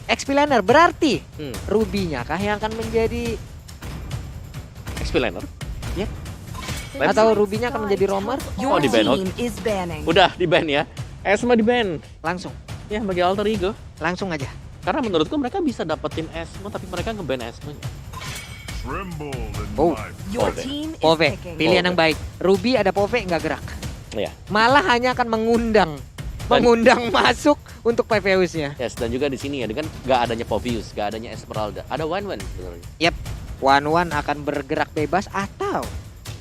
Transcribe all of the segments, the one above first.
XP laner berarti Ruby-nya kah yang akan menjadi XP laner? Ya. Let's Atau Ruby-nya akan menjadi roamer? Oh, di ban. Udah di ban ya. Esma di ban. Langsung. Ya bagi alter ego. Langsung aja. Karena menurutku mereka bisa dapetin Esma tapi mereka nge-ban Esma-nya. Oh, Pove, pilihan Pove. yang baik. Ruby ada Pove nggak gerak. Iya. Malah hanya akan mengundang masuk untuk PVUs-nya. Yes, dan juga di sini ya dengan nggak adanya Povius, nggak adanya Esmeralda, ada Wan sebenarnya. Yep, Wan akan bergerak bebas atau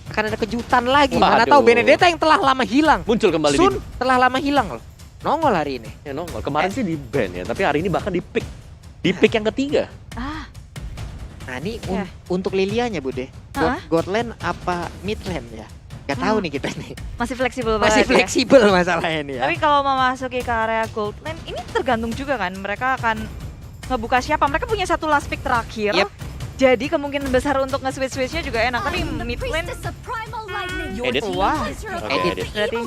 akan ada kejutan lagi. Mana Waduh. tahu Benedetta yang telah lama hilang. Muncul kembali Sun telah lama hilang loh. Nongol hari ini. ya nongol. Kemarin sih di ban ya, tapi hari ini bahkan di pick. Di pick yang ketiga. Nah ini Ya. untuk Lilianya Bude. Hah? God lane apa mid lane ya? Gak tahu nih kita nih. Masih fleksibel Masih banget ya. fleksibel masalahnya nih ya. Tapi kalau memasuki ke area gold lane, ini tergantung juga kan. Mereka akan ngebuka siapa. Mereka punya satu last pick terakhir. Yep. Jadi kemungkinan besar untuk nge-switch-switchnya juga enak. Tapi mid lane, Edit. wah. Oke, Edit. edit. Berarti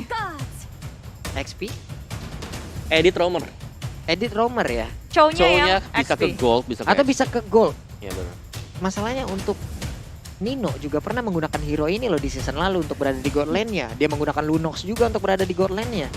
XP, Edit roamer. edit roamer ya. cownya yang Cowoknya bisa XP. ke gold, bisa ke Atau XP. bisa ke gold. Ya benar. Masalahnya untuk Nino juga pernah menggunakan hero ini loh di season lalu untuk berada di god lane-nya. Dia menggunakan Lunox juga untuk berada di god lane-nya.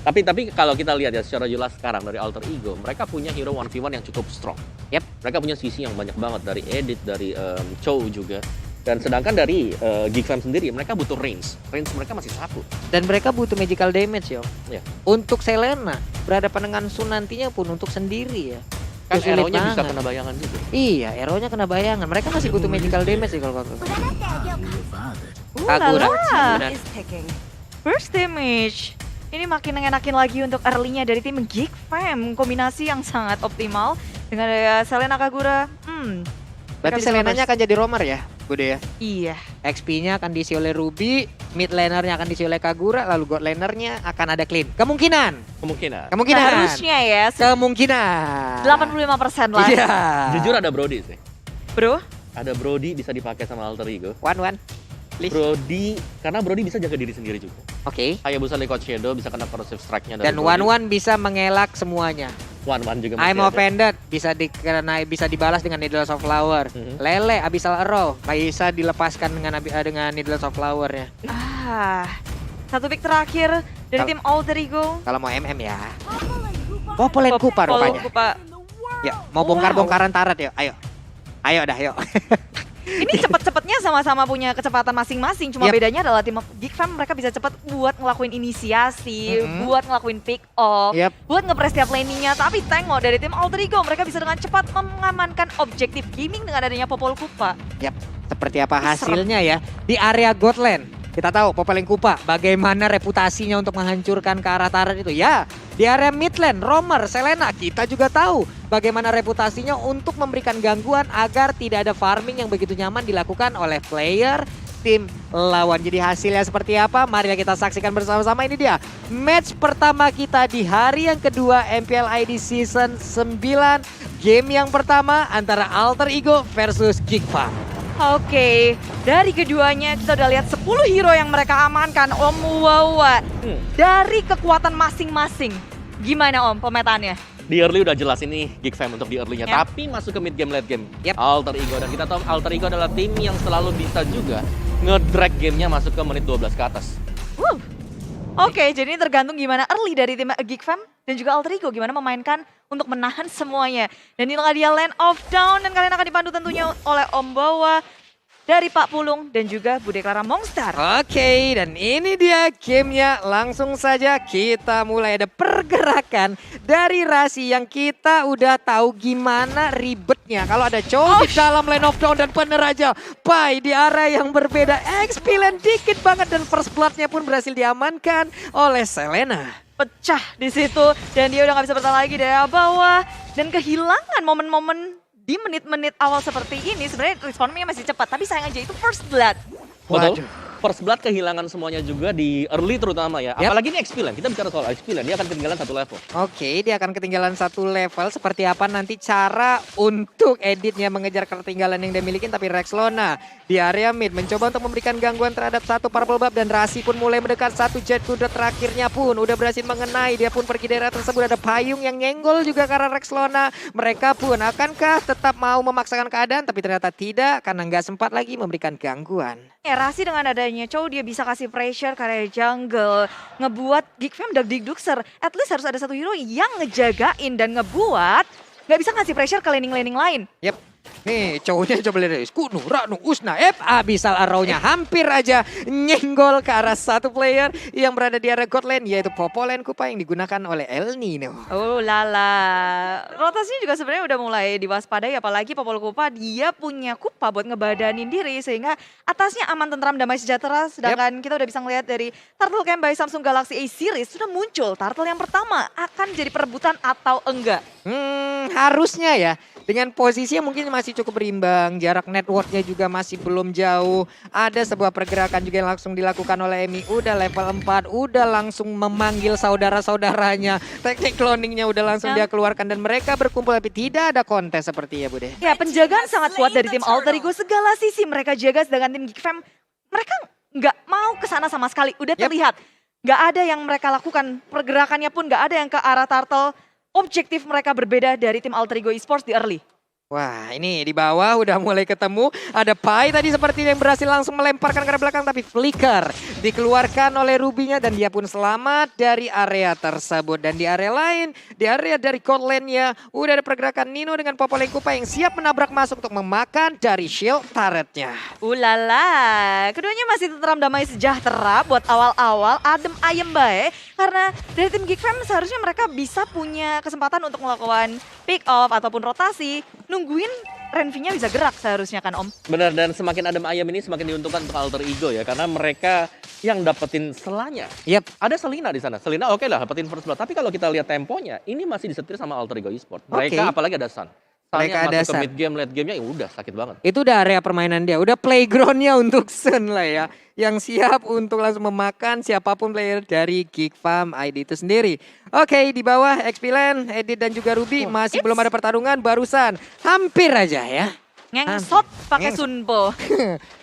Tapi kalau kita lihat ya secara jelas sekarang dari alter ego, mereka punya hero 1v1 yang cukup strong. Yep. Mereka punya sisi yang banyak banget dari Edit, dari Chow juga. Dan sedangkan dari Geek Fam sendiri, mereka butuh range. Range mereka masih satu. Dan mereka butuh magical damage yo. Ya. Untuk Selena, berhadapan dengan Sun nantinya pun untuk sendiri ya. Kan Sulit arrow-nya bisa banget. kena bayangan juga. Iya, arrow-nya kena bayangan. Mereka masih butuh magical damage sih kalau Kagura. Lala. First damage. Ini makin ngenakin lagi untuk early-nya dari tim Geek Fam. Kombinasi yang sangat optimal dengan Selena Kagura. Berarti bisa Selenanya nge-burst. akan jadi roamer ya, Bude ya. Iya. XP-nya akan diisi oleh Ruby, mid laner-nya akan diisi oleh Kagura, lalu god laner-nya akan ada clean. Kemungkinan. Kemungkinan. Seharusnya ya, Kemungkinan. 85% lah. Iya. Jujur ada Brody sih. Bro, Ada Brody bisa dipakai sama alter ego. One. Please. Brody, karena Brody bisa jaga diri sendiri juga. Oke. Hayabusa Liquid Shadow bisa kena corrosive strike-nya dari Dan Brody. One bisa mengelak semuanya. One juga masih I'm ada. offended bisa dibalas dengan Needles of Flower. Lele Abyssal Arrow bisa dilepaskan dengan Needles of Flower-nya. satu pick terakhir dari tim Alter Ego. Kalau mau MM ya. Popolen Kupa rupanya. Kupa. Ya, mau bongkar-bongkaran tarat yuk. Ayo. Ayo dah yuk. Ini cepet-cepetnya sama-sama punya kecepatan masing-masing. Cuma Yep. bedanya adalah tim Geek Fam mereka bisa cepat buat ngelakuin inisiasi, buat ngelakuin pick off, Yep. buat nge-press tiap laning-nya. Tapi tengok dari tim Alter Ego mereka bisa dengan cepat mengamankan objektif gaming dengan adanya Popol Kupa. Yap, seperti apa hasilnya ya di area Godland. Kita tahu Popoleng Kupa bagaimana reputasinya untuk menghancurkan ke arah tarat itu. Ya, di area midlane, Romer, Selena kita juga tahu bagaimana reputasinya untuk memberikan gangguan agar tidak ada farming yang begitu nyaman dilakukan oleh player tim lawan. Jadi hasilnya seperti apa? Mari kita saksikan bersama-sama. Ini dia match pertama kita di hari yang kedua MPL ID Season 9. Game yang pertama antara Alter Ego versus Geek Fam. Oke, dari keduanya kita udah lihat 10 hero yang mereka amankan, Om Wawa. Dari kekuatan masing-masing. Gimana Om pemetaannya? Di early udah jelas ini Geek Fam untuk di early-nya. Yap. Tapi masuk ke mid game, late game. Yap. Alter Ego. Dan kita tahu Alter Ego adalah tim yang selalu bisa juga nge-drag gamenya masuk ke menit 12 ke atas. Oke, jadi ini tergantung gimana early dari tim Geek Fam dan juga Alter Ego gimana memainkan untuk menahan semuanya. Dan inilah dia Land of Down dan kalian akan dipandu tentunya oleh Om Bawa dari Pak Pulung dan juga Bude Clara Mongstar. Oke, dan ini dia gamenya. Langsung saja kita mulai. Ada pergerakan dari Rasi yang kita udah tahu gimana ribetnya. Kalau ada Chow di dalam Land of Dawn dan peneraja Pai di area yang berbeda. XP lane dikit banget dan first blood-nya pun berhasil diamankan oleh Selena. Pecah di situ dan dia udah nggak bisa bertahan lagi dari bawah dan kehilangan momen-momen di menit-menit awal seperti ini. Sebenarnya responnya masih cepat tapi sayang aja itu first blood. Betul. Waduh. First Blood kehilangan semuanya juga di early terutama ya. Yap. Apalagi ini XP Lane, kita bicara soal XP Lane, dia akan ketinggalan satu level. Oke, dia akan ketinggalan satu level. Seperti apa nanti cara untuk editnya mengejar ketertinggalan yang dia miliki. Tapi Rexlona di area mid mencoba untuk memberikan gangguan terhadap satu Purple Buff. Dan Rasi pun mulai mendekat, satu Jet Kudrat terakhirnya pun udah berhasil mengenai. Dia pun pergi dari area tersebut, ada payung yang nyenggol juga karena Rexlona. Mereka pun akankah tetap mau memaksakan keadaan, tapi ternyata tidak karena nggak sempat lagi memberikan gangguan. Ya, Rasi dengan adanya Chow dia bisa kasih pressure ke area jungle, ngebuat GigFam dan Digduxer. At least harus ada satu hero yang ngejagain dan ngebuat nggak bisa ngasih pressure ke laning-laning lain. Yep. Nih cowoknya coba lihat, Kuno, Ranu, Usna, Abisal arrow-nya hampir aja nyenggol ke arah satu player yang berada di area God Lane, yaitu Popolen Kupa yang digunakan oleh El Nino. Oh lala, rotasinya juga sebenarnya udah mulai diwaspadai, apalagi Popol Kupa dia punya Kupa buat ngebadanin diri sehingga atasnya aman, tentram, damai, sejahtera. Sedangkan kita udah bisa ngeliat dari Turtle Camp by Samsung Galaxy A Series sudah muncul Turtle yang pertama, akan jadi perebutan atau enggak? Harusnya ya. Dengan posisinya mungkin masih cukup berimbang, jarak networknya juga masih belum jauh. Ada sebuah pergerakan juga yang langsung dilakukan oleh Emi. Udah level 4, udah langsung memanggil saudara-saudaranya. Teknik cloningnya udah langsung dia keluarkan dan mereka berkumpul tapi tidak ada kontes seperti ya Bude. Ya, penjagaan sangat kuat dari tim Alter Ego, segala sisi mereka jaga, sedangkan tim GigFam mereka nggak mau ke sana sama sekali. Udah terlihat, nggak ada yang mereka lakukan, pergerakannya pun nggak ada yang ke arah Turtle. Objektif mereka berbeda dari tim Alter Ego Esports di early. Wah, ini di bawah udah mulai ketemu. Ada Pai tadi seperti yang berhasil langsung melemparkan ke arah belakang. Tapi flicker dikeluarkan oleh Rubinya dan dia pun selamat dari area tersebut. Dan di area lain, di area dari God Lane-nya, udah ada pergerakan Nino dengan Popolen Kupa yang siap menabrak masuk untuk memakan dari shield turret-nya. Ulala, keduanya masih tentram, damai, sejahtera buat awal-awal, adem ayem bae. Karena dari tim GigFam seharusnya mereka bisa punya kesempatan untuk melakukan pick off ataupun rotasi. Nungguin Renvi-nya bisa gerak seharusnya kan Om? Benar, dan semakin adem ayam ini semakin diuntungkan untuk Alter Ego ya. Karena mereka yang dapetin selanya. Yap. Ada Selina di sana. Selina oke lah dapetin first blood. Tapi kalau kita lihat temponya, ini masih disetir sama Alter Ego Esports. Mereka apalagi ada Sun. Mereka ada masuk ke Sun. mid game, late game-nya ya udah sakit banget. Itu udah area permainan dia, udah playground-nya untuk Sun lah ya. Yang siap untuk langsung memakan siapapun player dari GigFam ID itu sendiri. Oke, di bawah XP Lane, Edit dan juga Ruby masih belum ada pertarungan, barusan hampir aja ya. Ngengsot pakai Sunpo.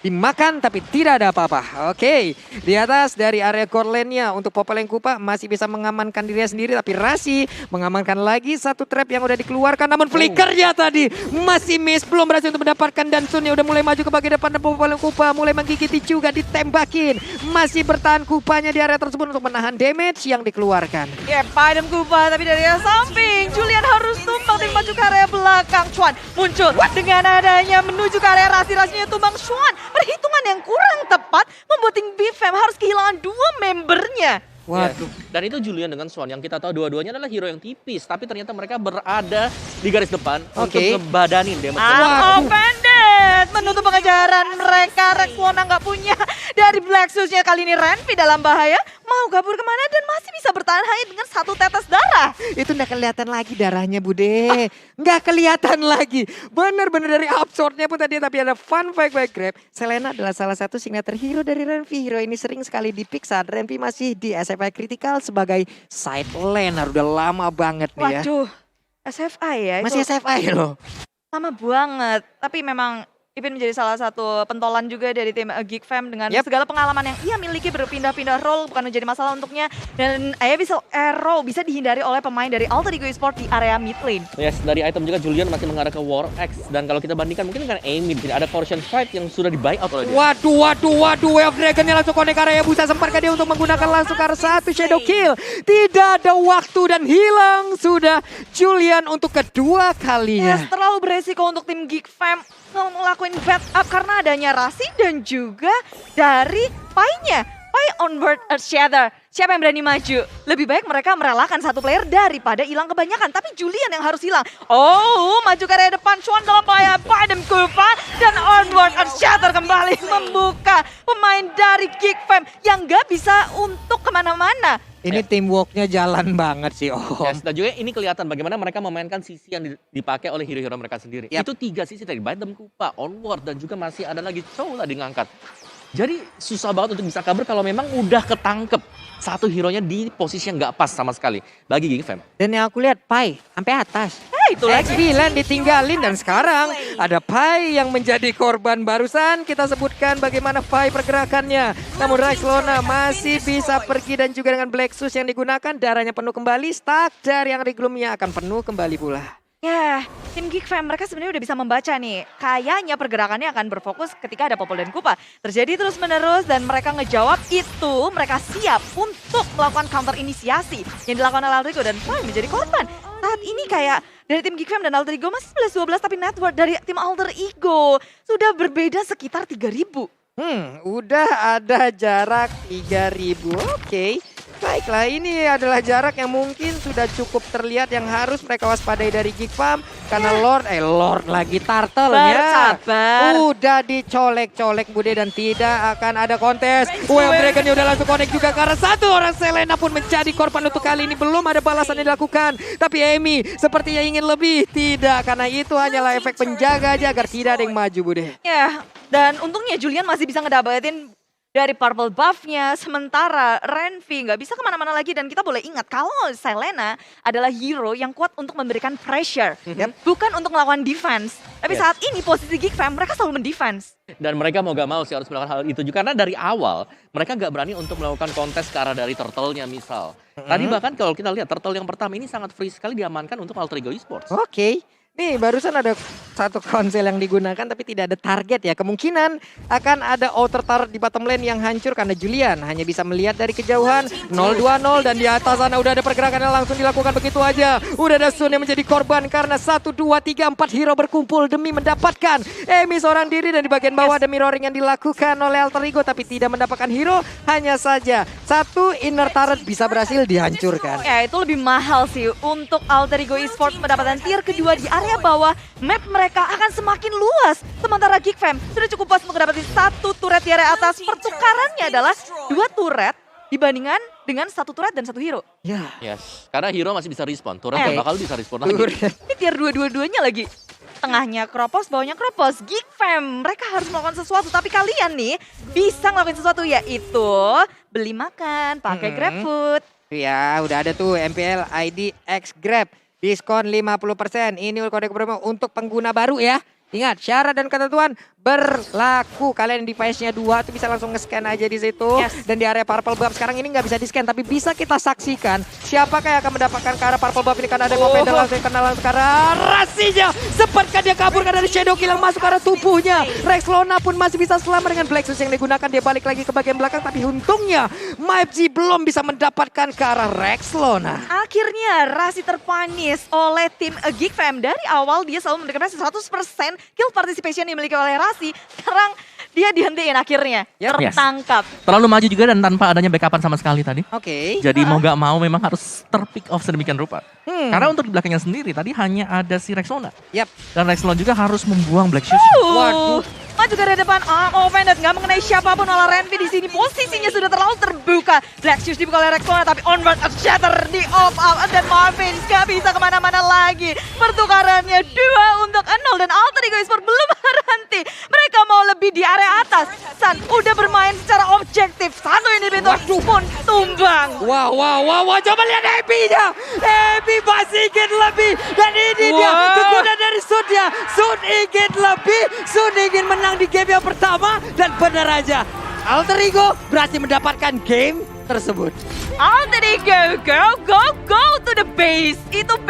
Dimakan tapi tidak ada apa-apa. Oke, di atas dari area core lane-nya untuk Popolen Kupa masih bisa mengamankan dirinya sendiri. Tapi Rasi mengamankan lagi satu trap yang udah dikeluarkan. Namun flickernya tadi masih miss, belum berhasil untuk mendapatkan. Dan Sun udah mulai maju ke bagian depan dan Popolen Kupa mulai menggigiti juga, ditembakin. Masih bertahan Kupanya di area tersebut untuk menahan damage yang dikeluarkan. Ya, padam Kupa tapi dari arah samping. Julian harus tumbang tim maju ke area belakang. Chuan muncul dengan adanya menuju ke area Rasi. Rasinya tumbang Chuan. Perhitungan yang kurang tepat membuat tim BFM harus kehilangan dua membernya. Waduh. Dan itu Julian dengan Swan yang kita tahu dua-duanya adalah hero yang tipis. Tapi ternyata mereka berada di garis depan untuk ngebadanin damage. Bandit menutup pengejaran mereka. Rexlona nggak punya dari Black Shoes-nya. Kali ini Renvi dalam bahaya. Mau kabur kemana dan masih bisa bertahan hanya dengan satu tetes darah. Itu nggak kelihatan lagi darahnya Bude. Nggak kelihatan lagi. Bener-bener dari absurdnya pun tadi. Tapi ada fun fact by Grab. Selena adalah salah satu signature hero dari Renvi. Hero ini sering sekali di-pick saat Renvi masih di SFI Critical sebagai side laner. Udah lama banget nih ya. Waduh, SFI ya. Masih itu SFI loh. lama banget. Tapi memang Ipin menjadi salah satu pentolan juga dari tim GigFam dengan segala pengalaman yang ia miliki, berpindah-pindah role bukan menjadi masalah untuknya. Dan Abyssal Arrow bisa dihindari oleh pemain dari Alter Ego Esports di area mid lane. Yes, dari item juga Julian masih mengarah ke War X. Dan kalau kita bandingkan mungkin dengan Amy, tidak ada portion fight yang sudah di buy out oleh dia. Waduh. Wave Dragon-nya langsung connect ke area Busa. Sempat dia untuk menggunakan langsung ke arah satu Shadow Kill. Tidak ada waktu dan hilang sudah Julian untuk kedua kalinya. Yes, terlalu beresiko untuk tim GigFam ngelakuin backup karena adanya Rasi dan juga dari Pai-nya. Pai onboard Earthshatter. Siapa yang berani maju? Lebih baik mereka merelakan satu player daripada hilang kebanyakan. Tapi Julian yang harus hilang. Oh, maju ke area depan. Chuan dalam bahaya. Padam Kupa dan onboard Earthshatter kembali membuka pemain dari GigFam yang gak bisa untuk kemana-mana. Ini teamworknya jalan banget sih Om. Yes, dan juga ini kelihatan bagaimana mereka memainkan sisi yang dipakai oleh hero-hero mereka sendiri. Itu 3 sisi tadi, Badem Kupa, Onward, dan juga masih ada lagi Chow lah di ngangkat. Jadi susah banget untuk bisa kabur kalau memang udah ketangkep satu hero-nya di posisi yang nggak pas sama sekali bagi GiGFam. Dan yang aku lihat Pai sampai atas. Itu lagi. X-Villain ditinggalin dan sekarang ada Pai yang menjadi korban. Barusan kita sebutkan bagaimana Pai pergerakannya. Namun Rexlona masih bisa pergi dan juga dengan Black Sus yang digunakan darahnya penuh kembali. Stack dari yang Reglumnya akan penuh kembali pula. Ya, tim GiGFam mereka sebenarnya udah bisa membaca nih. Kayaknya pergerakannya akan berfokus ketika ada Popol dan Kupa. Terjadi terus menerus dan mereka ngejawab itu. Mereka siap untuk melakukan counter inisiasi yang dilakukan oleh Alter Ego dan Pai menjadi korban. Saat ini kayak dari tim GiGFam dan Alter Ego masih 11-12 tapi network dari tim Alter Ego sudah berbeda sekitar 3.000. Udah ada jarak 3.000. Oke. Baiklah, ini adalah jarak yang mungkin sudah cukup terlihat yang harus mereka waspadai dari GiGFam. Karena Lord lagi Turtle-nya. Bersabar. Udah dicolek-colek Bude dan tidak akan ada kontes. Dragon-nya udah langsung connect juga karena satu orang Selena pun menjadi korban untuk kali ini. Belum ada balasan yang dilakukan. Tapi Amy sepertinya ingin lebih. Tidak, karena itu hanyalah efek penjaga aja agar tidak ada yang maju Bude. Ya, dan untungnya Julian masih bisa ngedapetin dari purple buff-nya, sementara Renvi nggak bisa kemana-mana lagi. Dan kita boleh ingat kalau Selena adalah hero yang kuat untuk memberikan pressure, bukan untuk melakukan defense. Tapi saat ini posisi GiGFam mereka selalu mendefense. Dan mereka mau gak mau sih harus melakukan hal itu juga. Karena dari awal mereka gak berani untuk melakukan kontes ke arah dari Turtle-nya misal. Tadi bahkan kalau kita lihat Turtle yang pertama ini sangat free sekali diamankan untuk Alter Ego Esports. Oke. Nih barusan ada satu konsel yang digunakan tapi tidak ada target ya. Kemungkinan akan ada outer turret di bottom lane yang hancur karena Julian hanya bisa melihat dari kejauhan 0-2-0 dan di atas sana udah ada pergerakan yang langsung dilakukan begitu aja. Udah ada Sun yang menjadi korban karena 1, 2, 3, 4 hero berkumpul demi mendapatkan Amy seorang diri dan di bagian bawah ada mirroring yang dilakukan oleh Alter Ego tapi tidak mendapatkan hero. Hanya saja satu inner turret bisa berhasil dihancurkan. Ya itu lebih mahal sih untuk Alter Ego Esports mendapatkan tier kedua di area bawah. Map mereka akan semakin luas. Sementara GiGFam sudah cukup pas untuk mendapatkan satu turret di area atas. Pertukarannya adalah 2 turret dibandingkan dengan 1 turret dan 1 hero. Ya. Yes, karena hero masih bisa respawn, turret gak bakal bisa respawn lagi. Ini tier 2-2-2-nya lagi. Tengahnya Kropos, bawahnya Kropos. GiGFam mereka harus melakukan sesuatu. Tapi kalian nih bisa ngelakuin sesuatu yaitu beli makan pakai GrabFood. Ya udah ada tuh MPL ID X Grab. Diskon 50%. Ini kode promo untuk pengguna baru ya. Ingat, syarat dan ketentuan berlaku. Kalian device-nya 2 tuh bisa langsung nge-scan aja di situ. Dan di area purple buff sekarang ini nggak bisa di-scan, tapi bisa kita saksikan siapakah yang akan mendapatkan ke arah purple buff ini karena ada Mopedal langsung kenalan sekarang. Rasinya sempatkah dia kabur karena ada Shadow Kill yang masuk ke arah tubuhnya. Rexlona pun masih bisa selamat dengan Black Sus yang digunakan. Dia balik lagi ke bagian belakang, tapi untungnya MyFG belum bisa mendapatkan ke arah Rexlona. Akhirnya Rasi terpanis oleh tim GiGFam. Dari awal dia selalu memberikan 100% kill participation yang dimiliki oleh Rasi. Sekarang dia dihentiin akhirnya. Tertangkap. Terlalu maju juga dan tanpa adanya backupan sama sekali tadi. Oke. Jadi mau gak mau memang harus terpick off sedemikian rupa. Karena untuk di belakangnya sendiri tadi hanya ada si Rexlona. Dan Rexlona juga harus membuang Black Shoes. Waduh. Maju dari depan, offended, nggak mengenai siapapun oleh Renvi di sini. Posisinya sudah terlalu terbuka. Black Shoes dibuka oleh Rexlona, tapi onward shatter di off out dan Marvin nggak bisa kemana-mana lagi. Pertukarannya 2 untuk 0 dan Alter Ego Esports belum berhenti. Mereka mau lebih di area atas. Sun udah bermain secara objektif. Satu inhibitor pun tumbang. Wah, coba lihat Epi-nya. Epi masih ingin lebih. Dan ini dia, kegunaan dari Sun ya. Sun ingin lebih, Sun ingin menang di game yang pertama. Dan benar aja, Alter Ego berhasil mendapatkan game tersebut. Alter Ego, go to the base. Itu